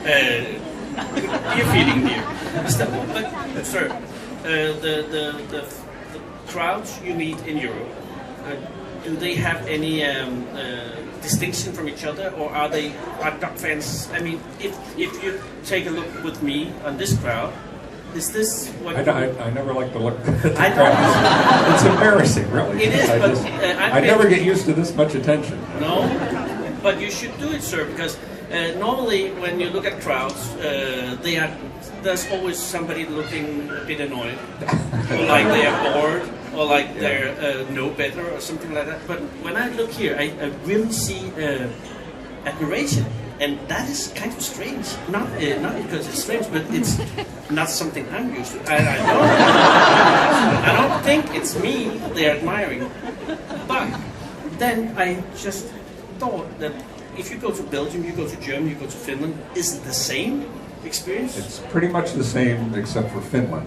You're feeling here. But, sir, the crowds you meet in Europe, do they have any distinction from each other, or are duck fans? I mean, if you take a look with me on this crowd, is this what I never like to look at the crowds. It's embarrassing, really. It is, I never get used to this much attention. No, but you should do it, sir, because normally when you look at crowds, there's always somebody looking a bit annoyed, or like they are bored, or like they know better, or something like that. But when I look here, I really see admiration. And that is kind of strange. Not because it's strange, but it's not something I'm used to. I don't think it's me they're admiring. But then I just thought that if you go to Belgium, you go to Germany, you go to Finland, is it the same experience? It's pretty much the same except for Finland.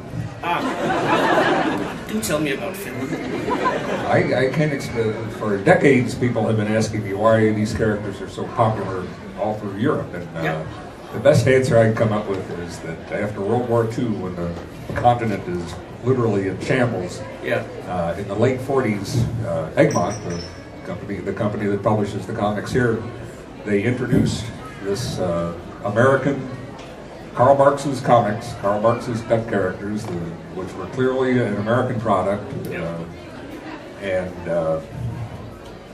Do tell me about Finland. I can't explain. For decades, people have been asking me why these characters are so popular all through Europe, and the best answer I can come up with is that after World War II, when the continent is literally in shambles, in the late 40s, Egmont, the company that publishes the comics here, they introduced this American Karl Marx's comics, Karl Marx's duck characters, which were clearly an American product, and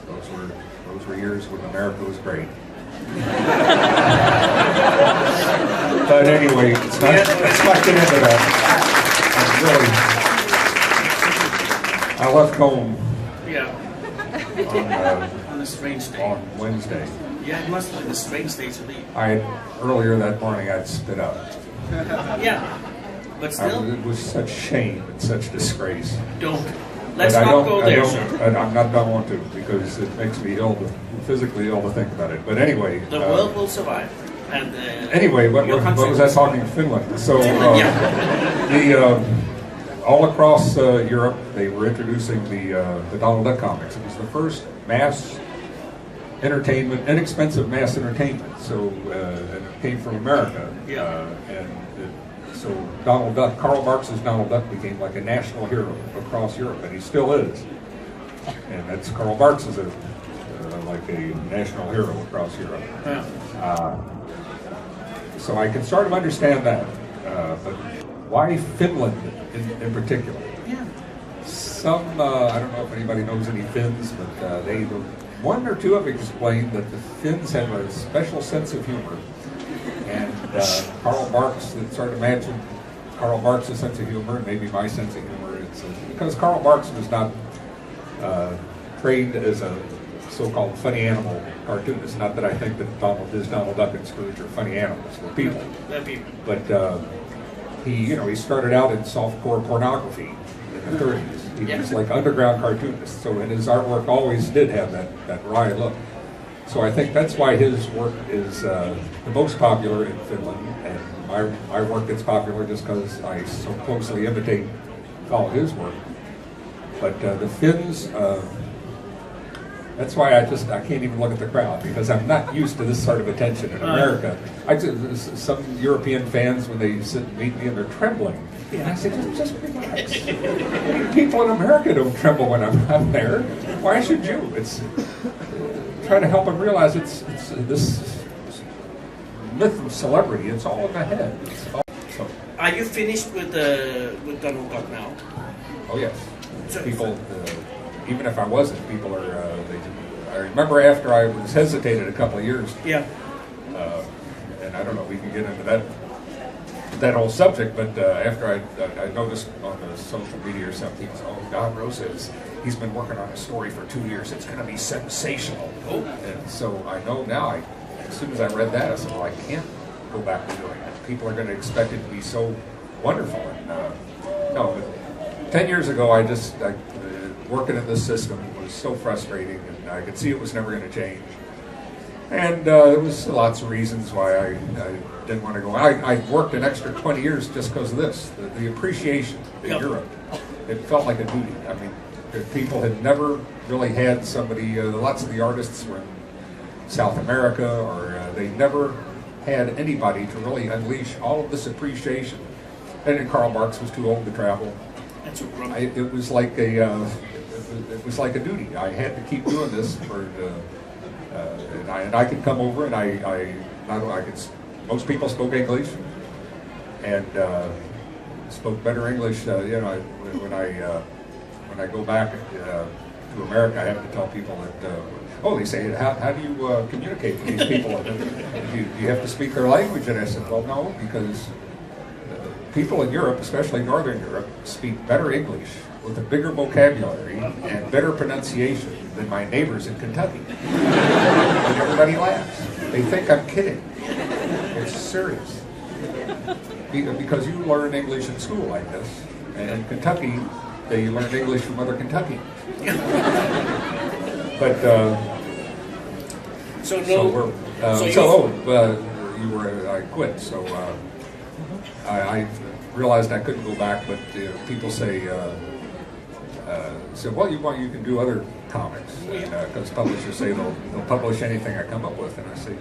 those were years when America was great. But anyway, let's not get into that. I left home on a strange day. On Wednesday. Yeah, it must have been a strange day to leave. Earlier that morning I'd spit up. But still, it was such shame and such disgrace. Let's not go there, sir. I'm not going to want to, because it makes me physically ill to think about it. But anyway, the world will survive. And anyway, what was I talking to Finland? So all across Europe, they were introducing the Donald Duck comics. It was the first mass entertainment, inexpensive mass entertainment. So and it came from America, so Donald Duck, Karl Marx's Donald Duck became like a national hero across Europe, and he still is. And that's Karl Marx is like a national hero across Europe. So I can sort of understand that, but why Finland in particular? Some, I don't know if anybody knows any Finns, but one or two have explained that the Finns have a special sense of humor. And Karl Marx, it sort of matches Karl Marx's sense of humor, and maybe my sense of humor. It's because Karl Marx was not trained as a so-called funny animal cartoonist. Not that I think that Donald Duck and Scrooge are funny animals. They're people. But he started out in softcore pornography in the 30s. He was like underground cartoonist. So, and his artwork always did have that wry look. So I think that's why his work is the most popular in Finland, and my work gets popular just because I so closely follow his work. But the Finns, that's why I can't even look at the crowd, because I'm not used to this sort of attention in America. Some European fans, when they sit and meet me, and they're trembling. And I say, just relax. People in America don't tremble when I'm there. Why should you? It's trying to help them realize it's this myth of celebrity. It's all in the head. Are you finished with Donald Duck now? Oh yes. People, even if I wasn't, people are. I remember after I was hesitated a couple of years. And I don't know if we can get into that whole subject, but after I noticed on the social media or something, Don Rosa he's been working on a story for 2 years. It's going to be sensational. And so I know now, as soon as I read that, I said, well, I can't go back to doing it. People are going to expect it to be so wonderful. And no, but 10 years ago, working in this system was so frustrating, and I could see it was never going to change. And there was lots of reasons why I didn't want to go. I worked an extra 20 years just because of this, the appreciation in Europe. It felt like a duty. I mean, people had never really had somebody, lots of the artists were in South America, or they never had anybody to really unleash all of this appreciation. And then Karl Marx was too old to travel. That's It was like a duty. I had to keep doing this and I could come over and most people spoke English and spoke better English. When I go back to America, I have to tell people that they say, how do you communicate with these people? Do you have to speak their language? And I said, well, no, because people in Europe, especially Northern Europe, speak better English with a bigger vocabulary and better pronunciation than my neighbors in Kentucky. And everybody laughs. They think I'm kidding. It's serious. Because you learn English in school like this, and in Kentucky, they learn English from other Kentuckians. But I quit. So I realized I couldn't go back. But people say, well, you can do other comics, because publishers say they'll publish anything I come up with, and I say,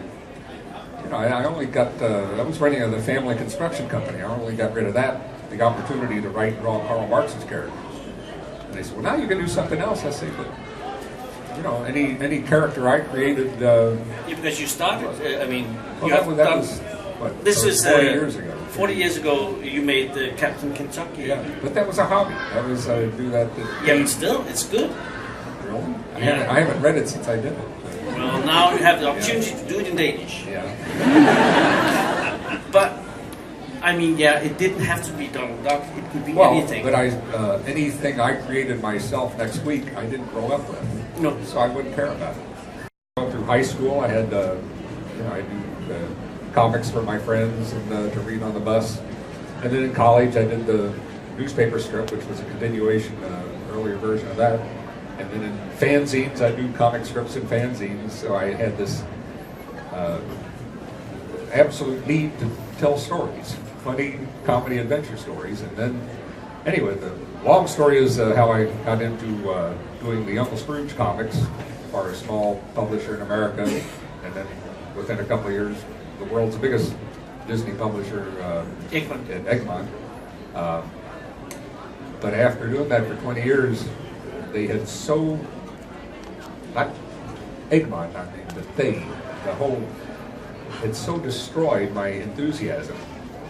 I only got, I was running the family construction company. I only got rid of the opportunity to write and draw Karl Marx's characters. And they said, well, now you can do something else. I say, but, any character I created... because you started, this is 40 years ago. 40 years ago, you made the Captain Kentucky. Yeah, but that was a hobby. That was, do that... Yeah, but still, it's good. Really? I haven't read it since I did it. Well, now you have the opportunity to do it in Danish. Yeah. But, it didn't have to be Donald Duck. It could be anything. But anything I created myself next week, I didn't grow up with. No. So I wouldn't care about it. Going through high school, I had, I do comics for my friends and to read on the bus. And then in college, I did the newspaper strip, which was a continuation, earlier version of that. And then in fanzines, I do comic strips and fanzines, so I had this absolute need to tell stories, funny comedy adventure stories. And then, anyway, the long story is how I got into doing the Uncle Scrooge comics for a small publisher in America, and then within a couple of years, the world's biggest Disney publisher in Egmont. But after doing that for 20 years, they had it so destroyed my enthusiasm,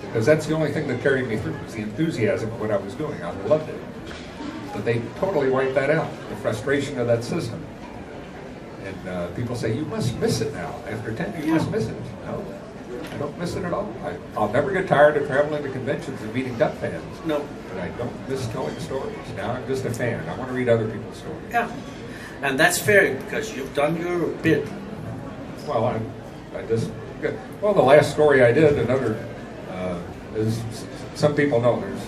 because that's the only thing that carried me through, was the enthusiasm of what I was doing. I loved it. But they totally wiped that out, the frustration of that system. And people say, you must miss it now. After 10 years, you must miss it. No, I don't miss it at all. I'll never get tired of traveling to conventions and meeting Duck fans. No. But I don't miss telling stories. Now I'm just a fan. I want to read other people's stories. Yeah. And that's fair, because you've done your bit. Well, the last story I did, is, some people know there's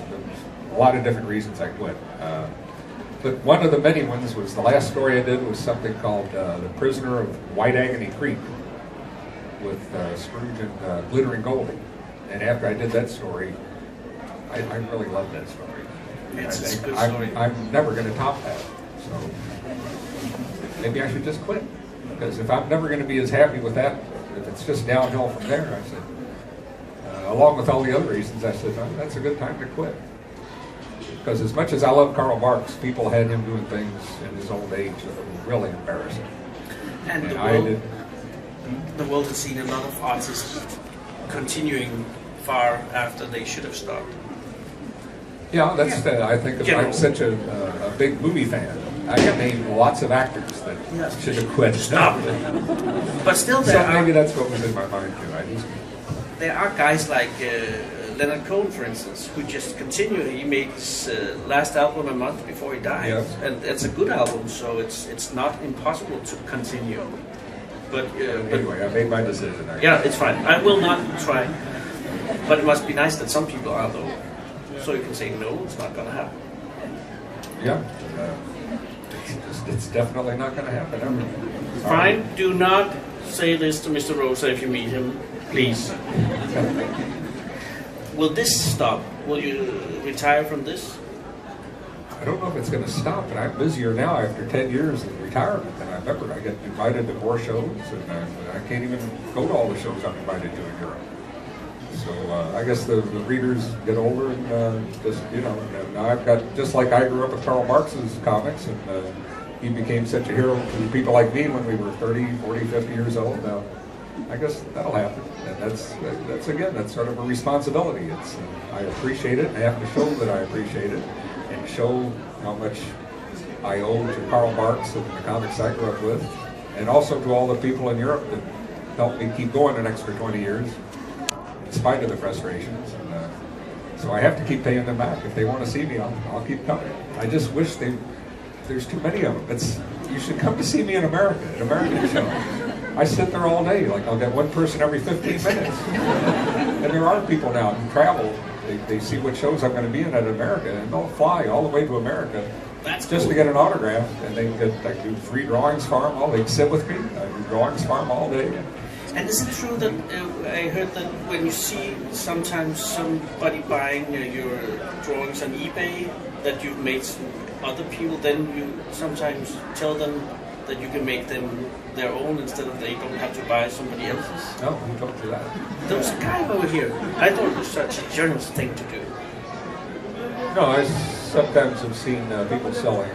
a lot of different reasons I quit. But one of the many ones was, the last story I did was something called The Prisoner of White Agony Creek, with Scrooge and Glittering Goldie. And after I did that story, I really loved that story. It's a good story. I'm never going to top that. So maybe I should just quit. Because if I'm never going to be as happy with that, if it's just downhill from there, I said, along with all the other reasons, I said, that's a good time to quit. Because as much as I love Karl Marx, people had him doing things in his old age that were really embarrassing. And the world has seen a lot of artists continuing far after they should have stopped. Yeah, that's. I think I'm such a big movie fan. I can name lots of actors that should have quit. Stop. But still, maybe that's what was in my mind too. There are guys like Leonard Cohen, for instance, who just continue. He made his last album a month before he died, and it's a good album, so it's not impossible to continue. But anyway, I made my decision. Yeah, it's fine. I will not try. But it must be nice that some people are, though. So you can say, no, it's not going to happen. Yeah. It's definitely not going to happen ever. Fine. Do not say this to Mr. Rosa if you meet him, please. Will this stop? Will you retire from this? I don't know if it's going to stop, but I'm busier now after 10 years of retirement than I remember. I get invited to more shows, and I can't even go to all the shows I'm invited to in Europe. So I guess the readers get older, and just, you know, now I've got, just like I grew up with Karl Marx's comics, and he became such a hero to people like me when we were 30, 40, 50 years old. Now, I guess that'll happen. And that's again, that's sort of a responsibility. It's I appreciate it, and I have to show that I appreciate it, and show how much I owe to Karl Marx and the comics I grew up with, and also to all the people in Europe that helped me keep going an extra 20 years, in spite of the frustrations. And, so I have to keep paying them back. If they want to see me, I'll keep coming. I just wish there's too many of them. You should come to see me in America, at American shows. I sit there all day, like I'll get one person every 15 minutes. And there are people now who travel, they see what shows I'm going to be in at America, and they'll fly all the way to America just to get an autograph, and I do free drawings for them, they sit with me, I do drawings for them all day. And is it true that I heard that when you see sometimes somebody buying your drawings on eBay that you've made some other people, then you sometimes tell them that you can make them their own instead of they don't have to buy somebody else's? No, who told you that? There was a guy over here. I thought it was such a generous thing to do. No, I sometimes have seen people selling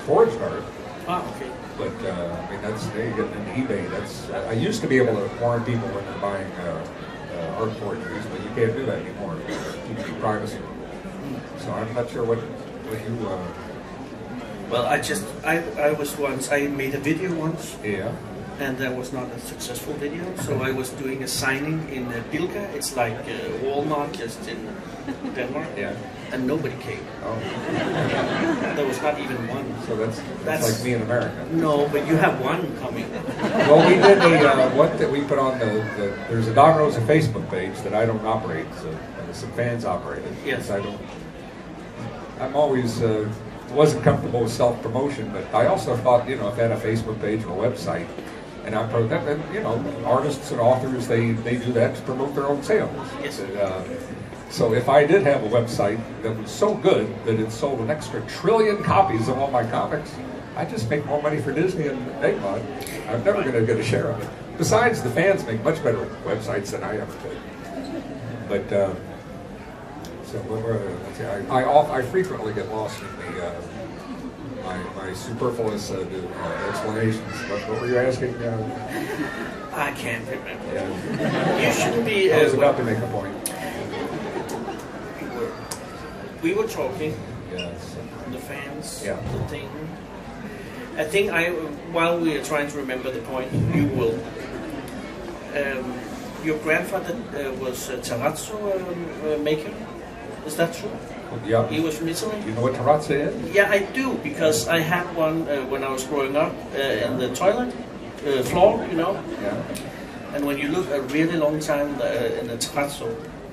forged art. Ah, okay. But I mean, they get into eBay. I used to be able to warn people when they're buying art forgeries, but you can't do that anymore. You keep privacy. So I'm not sure what you. Well, I made a video once. Yeah. And that was not a successful video, so I was doing a signing in Bilka. It's like Walmart just in Denmark. Yeah. And nobody came. Oh. There was not even one. So that's like me in America. No, but you have one coming. Well, we did what that we put on there's a Don Rosa Facebook page that I don't operate, so some fans operate it. Yes. I'm always wasn't comfortable with self-promotion, but I also thought, if I had a Facebook page or a website, and artists and authors, they do that to promote their own sales. Yes. So if I did have a website that was so good that it sold an extra 1 trillion copies of all my comics, I'd just make more money for Disney and Egmont. I'm never going to get a share of it. Besides, the fans make much better websites than I ever did. But I frequently get lost in my superfluous explanations. What were you asking? I can't remember. Yeah. You shouldn't be. I was about to make a point. We were talking. Yes. The fans. Yeah. The thing. I think while we are trying to remember the point, you will. Your grandfather was a terrazzo maker. Is that true? Yeah. He was from Italy? You know what terrazzo is? Yeah, I do, because I had one when I was growing up in the toilet floor, Yeah. And when you look a really long time in the terrazzo,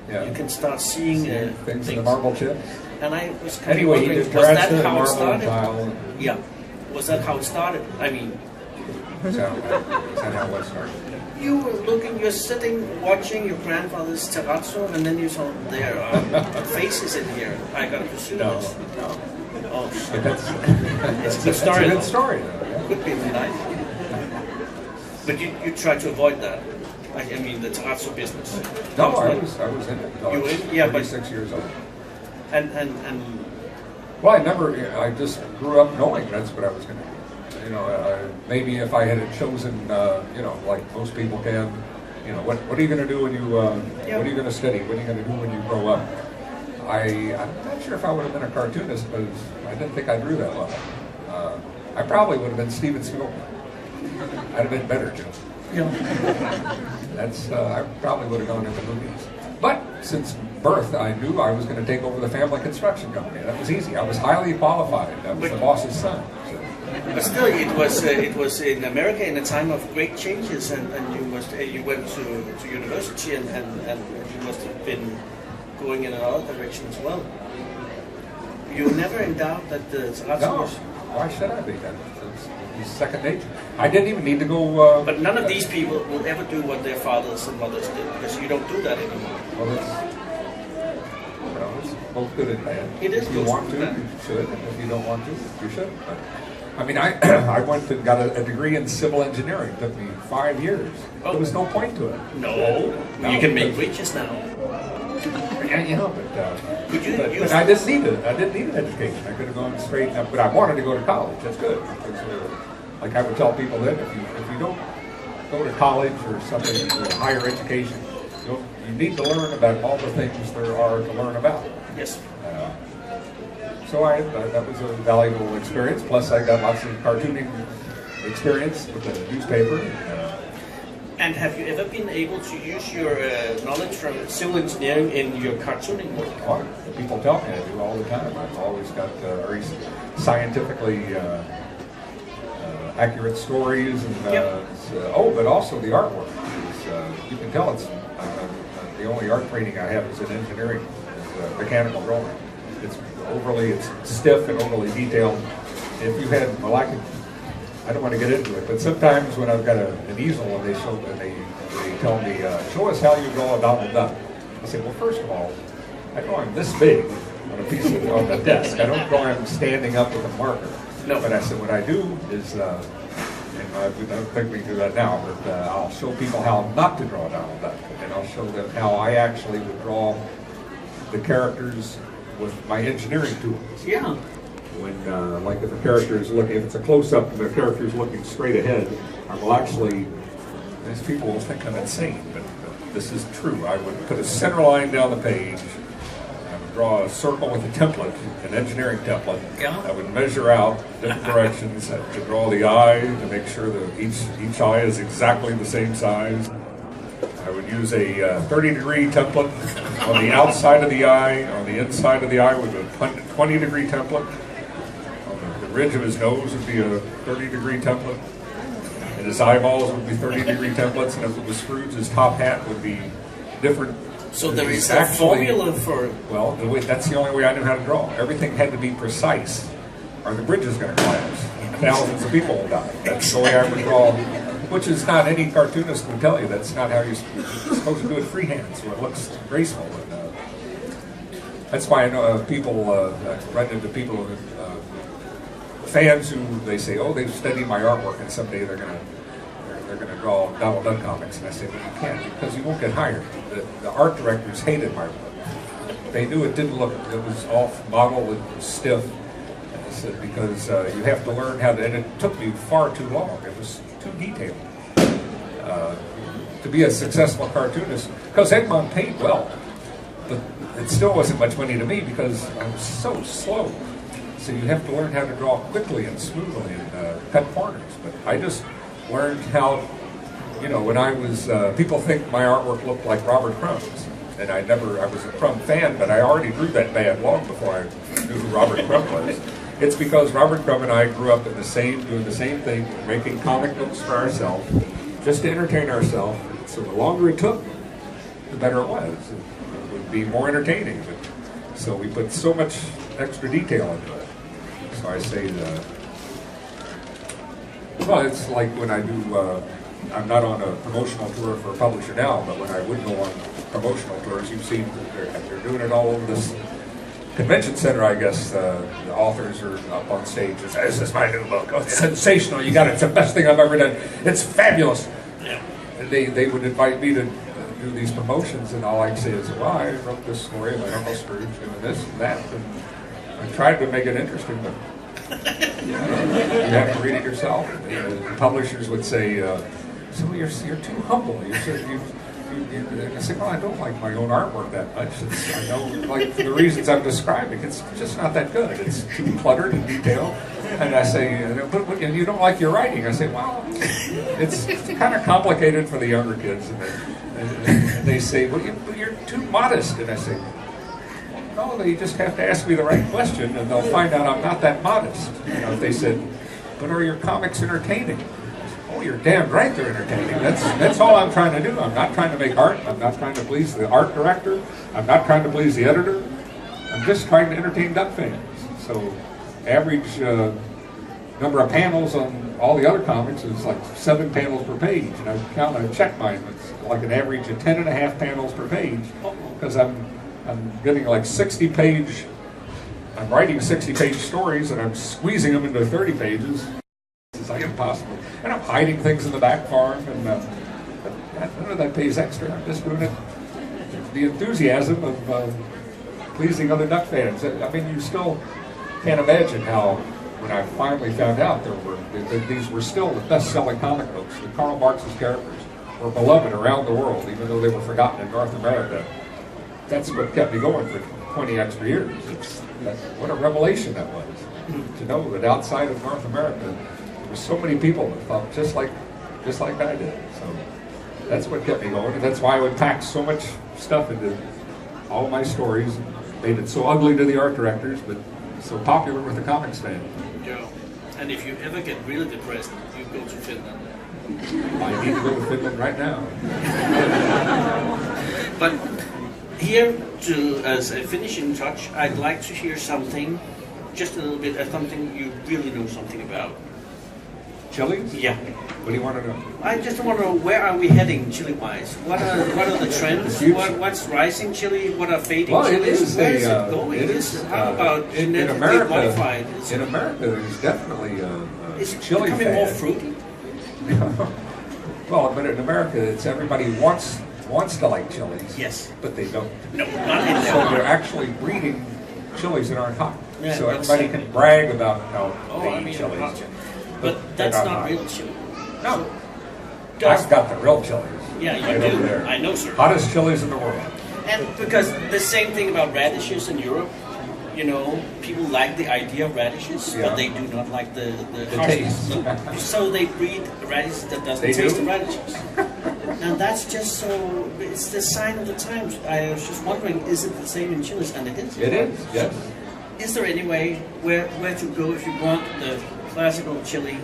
you can start seeing things in the marble chips. And I was kind of wondering, was that how it marble started? Tile. Yeah. Was that how it started? I mean... Is that how it started? You're sitting watching your grandfather's terrazzo, and then you saw there are faces in here. I got to see this. No. Oh, shit. It's a good story. It's a good story, though. Yeah. Could be nice. But you try to avoid that. I mean, the terrazzo business. No, I was in it. You were in? Yeah, but 36 years old. And well, I just grew up knowing that's what I was going to do. Maybe if I had chosen, like most people can, what are you going to do when you, what are you going to study? What are you going to do when you grow up? I'm not sure if I would have been a cartoonist, but I didn't think I drew that well. I probably would have been Steven Spielberg. I'd have been better, Joe. Yeah. I probably would have gone into movies. But since birth, I knew I was going to take over the family construction company. That was easy. I was highly qualified. I was the boss's son. So. But still, it was in America in a time of great changes, and you went to university, and you must have been going in another direction as well. You were never in doubt that the terrazzo was... Why should I be? It's second nature. I didn't even need to go... but none of these people will ever do what their fathers and mothers did, because you don't do that anymore. Well, It's both good and bad. It is if you both want to, good and you should. And if you don't want to, you should. But, I mean, I I went and got a degree in civil engineering. It took me 5 years. Oh. There was no point to it. No, you can make riches now. Yeah, you know, but But I didn't need it. I didn't need an education. I could have gone straight up, but I wanted to go to college. That's good. Because, like I would tell people then, if you don't go to college or something, or higher education, you need to learn about all the things there are to learn about. Yes. So that was a valuable experience. Plus, I got lots of cartooning experience with the newspaper. And have you ever been able to use your knowledge from civil engineering in your cartooning work? Oh, people tell me I do all the time. I've always got very scientifically accurate stories, and but also the artwork. You can tell it's the only art training I have is in engineering, is mechanical drawing. It's stiff and overly detailed. If you had, I don't want to get into it, but sometimes when I've got an easel and they tell me, show us how you draw a Donald Duck. I say, well, first of all, I draw him this big on a piece on the desk. I don't draw him standing up with a marker. No. But I said, what I do is, and I don't think we can do that now, but I'll show people how not to draw a Donald Duck, and I'll show them how I actually would draw the characters with my engineering tools. Yeah. When, like if a character is looking, if it's a close-up and the character is looking straight ahead, I will actually, these people will think I'm insane, but this is true. I would put a center line down the page, I would draw a circle with a template, an engineering template. Yeah. I would measure out different directions to draw the eye, to make sure that each eye is exactly the same size. I would use a 30-degree template on the outside of the eye. On the inside of the eye with a 20-degree template. On the ridge of his nose would be a 30-degree template. And his eyeballs would be 30-degree templates. And if it was Scrooge, his top hat would be different. So there is a formula for... Well, that's the only way I knew how to draw. Everything had to be precise, or the bridge is going to collapse. Thousands of people will die. That's the way I would draw. Which is not, any cartoonist would tell you, that's not how you're supposed to do it freehand, so it looks graceful. And, that's why I know people, run into people, fans who they say, oh, they've studied my artwork and someday they're gonna draw Donald Duck comics. And I say, well, you can't, because you won't get hired. The art directors hated my work. They knew it didn't look, it was off model, it was stiff. And I said, because you have to learn how to, and it took me far too long. It was too detailed to be a successful cartoonist, because Egmont paid well, but it still wasn't much money to me because I was so slow. So you have to learn how to draw quickly and smoothly and cut corners. But I just learned how, when I was, people think my artwork looked like Robert Crumb's, and I was a Crumb fan, but I already drew that bad long before I knew who Robert Crumb was. It's because Robert Crumb and I grew up doing the same thing, making comic books for ourselves, just to entertain ourselves. So the longer it took, the better it was. It would be more entertaining. So we put so much extra detail into it. So I say that, well, it's like when I do, I'm not on a promotional tour for a publisher now, but when I would go on promotional tours, you've seen they're doing it all over this convention center, I guess. The authors are up on stage and say, this is my new book. Oh, it's sensational. You got it. It's the best thing I've ever done. It's fabulous. Yeah. And they would invite me to do these promotions, and all I'd say is, well, I wrote this story of my Uncle Scrooge doing this and that. And I tried to make it interesting, but you have to read it yourself. The publishers would say, so you're too humble. I say, well, I don't like my own artwork that much. I know, like, for the reasons I'm describing, it's just not that good. It's too cluttered and detailed. And I say, but you don't like your writing. I say, well, it's kind of complicated for the younger kids. And they say, well, you're too modest. And I say, no, they just have to ask me the right question, and they'll find out I'm not that modest. If they said, but are your comics entertaining? Oh, you're damn right they're entertaining. That's all I'm trying to do. I'm not trying to make art. I'm not trying to please the art director. I'm not trying to please the editor. I'm just trying to entertain Duck fans. So average number of panels on all the other comics is like 7 panels per page. And I check mine. It's like an average of 10.5 panels per page, because I'm I'm getting like 60-page. I'm writing 60-page stories, and I'm squeezing them into 30 pages as I can possibly. And I'm hiding things in the back farm, and none of that pays extra. I'm just doing it. The enthusiasm of pleasing other duck fans. I mean, you still can't imagine how, when I finally found out these were still the best-selling comic books. The Karl Marx's characters were beloved around the world, even though they were forgotten in North America. That's what kept me going for 20 extra years. What a revelation that was, to know that outside of North America, there were so many people that thought just like I did. So that's what kept me going, and that's why I would pack so much stuff into all my stories, made it so ugly to the art directors, but so popular with the comics fan. Yeah. And if you ever get really depressed, you go to Finland. I need to go to Finland right now. But here, as a finishing touch, I'd like to hear something, just a little bit, something you really know something about. Chilies? Yeah. What do you want to know? I just want to know, where are we heading chili-wise? What are the trends? What's rising chili? What are fading chilies? Where is it going? How about genetically modified? In America, there's definitely is it chili becoming fad. more fruity? Well, but in America, it's everybody wants to like chilies. Yes. But they don't. No, not in So they're actually breeding chilies that aren't hot. Yeah, so everybody can brag about how they eat hot chilies. chili. But that's not real chili. No. So, I've got the real chilies. Yeah, you right do. over there. I know, sir. Hottest chilies in the world. And because the same thing about radishes in Europe, you know, people like the idea of radishes, Yeah. but they do not like the taste. So they breed radishes that doesn't taste of radishes. And that's just so, it's the sign of the times. I was just wondering, is it the same in chilies? And it is. It is, yes. Is there any way where to go if you want the classical chili?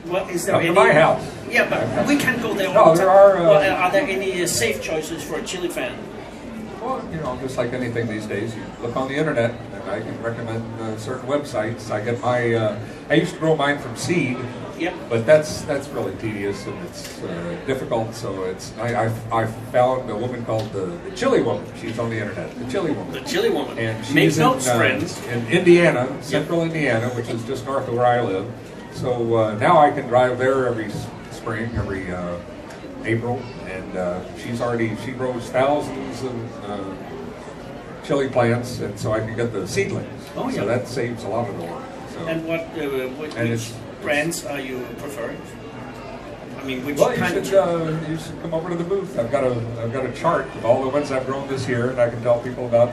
What is there? Come any? to my house. Yeah, but we can't go there. No, all the there time. are. Well, are there any safe choices for a chili fan? Well, you know, just like anything these days, you look on the internet, and I can recommend certain websites. I get my. I used to grow mine from seed. Yep. But that's really tedious and it's difficult. So it's I found a woman called the Chili Woman. She's on the internet. The Chili Woman. The Chili Woman. And she's Make notes, friends. In Indiana, central Indiana, which is just north of where I live. So now I can drive there every spring, every April, and she grows thousands of chili plants, and so I can get the seedlings. Oh, yeah. So that saves a lot of the work. So. And which brands are you preferring? I mean, which kind of? You should come over to the booth. I've got a chart of all the ones I've grown this year, and I can tell people about.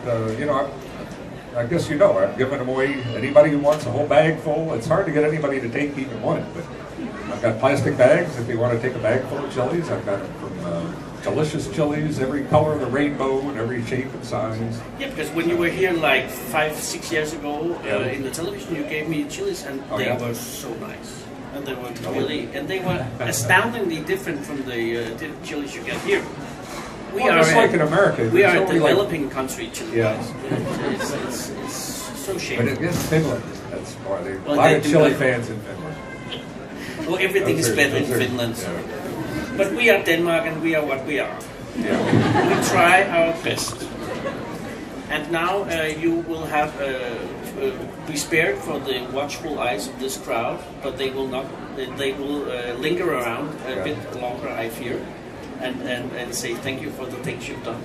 I guess I've given them away. Anybody who wants a whole bag full. It's hard to get anybody to take even one, but I've got plastic bags if they want to take a bag full of chilies. I've got them from delicious chilies, every color of the rainbow and every shape and size. Yeah, because when you were here like 5-6 years ago in the television, you gave me chilies, and they were so nice. And they were they were astoundingly different from the chilies you get here. Just like in America. We are a developing country, chili. Yeah. It's so shameful. But it is Finland. That's why a lot of chili fans in Finland. Well, everything is better in Finland. Yeah. But we are Denmark, and we are what we are. Yeah. We try our best. And now you will have be spared for the watchful eyes of this crowd, but they will not. They will linger around a bit longer, I fear, and say thank you for the things you've done.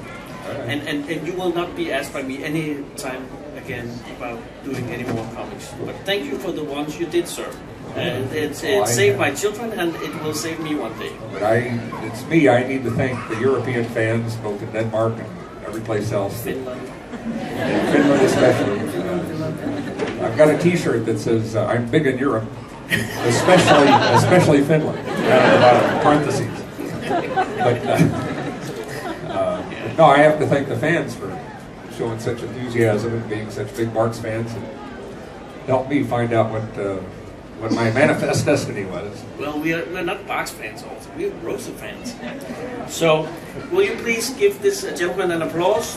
Right. And you will not be asked by me any time again about doing any more comics. But thank you for the ones you did, sir. It saved my children, and it will save me one day. But it's me. I need to thank the European fans, both in Denmark and every place else. Finland. And Finland especially. I've got a T-shirt that says "I'm big in Europe, especially Finland." About parentheses. But no, I have to thank the fans for showing such enthusiasm and being such big Marx fans, and helped me find out what my manifest destiny was. Well, we're not Marx fans also. We're Rosa fans. So, will you please give this gentleman an applause?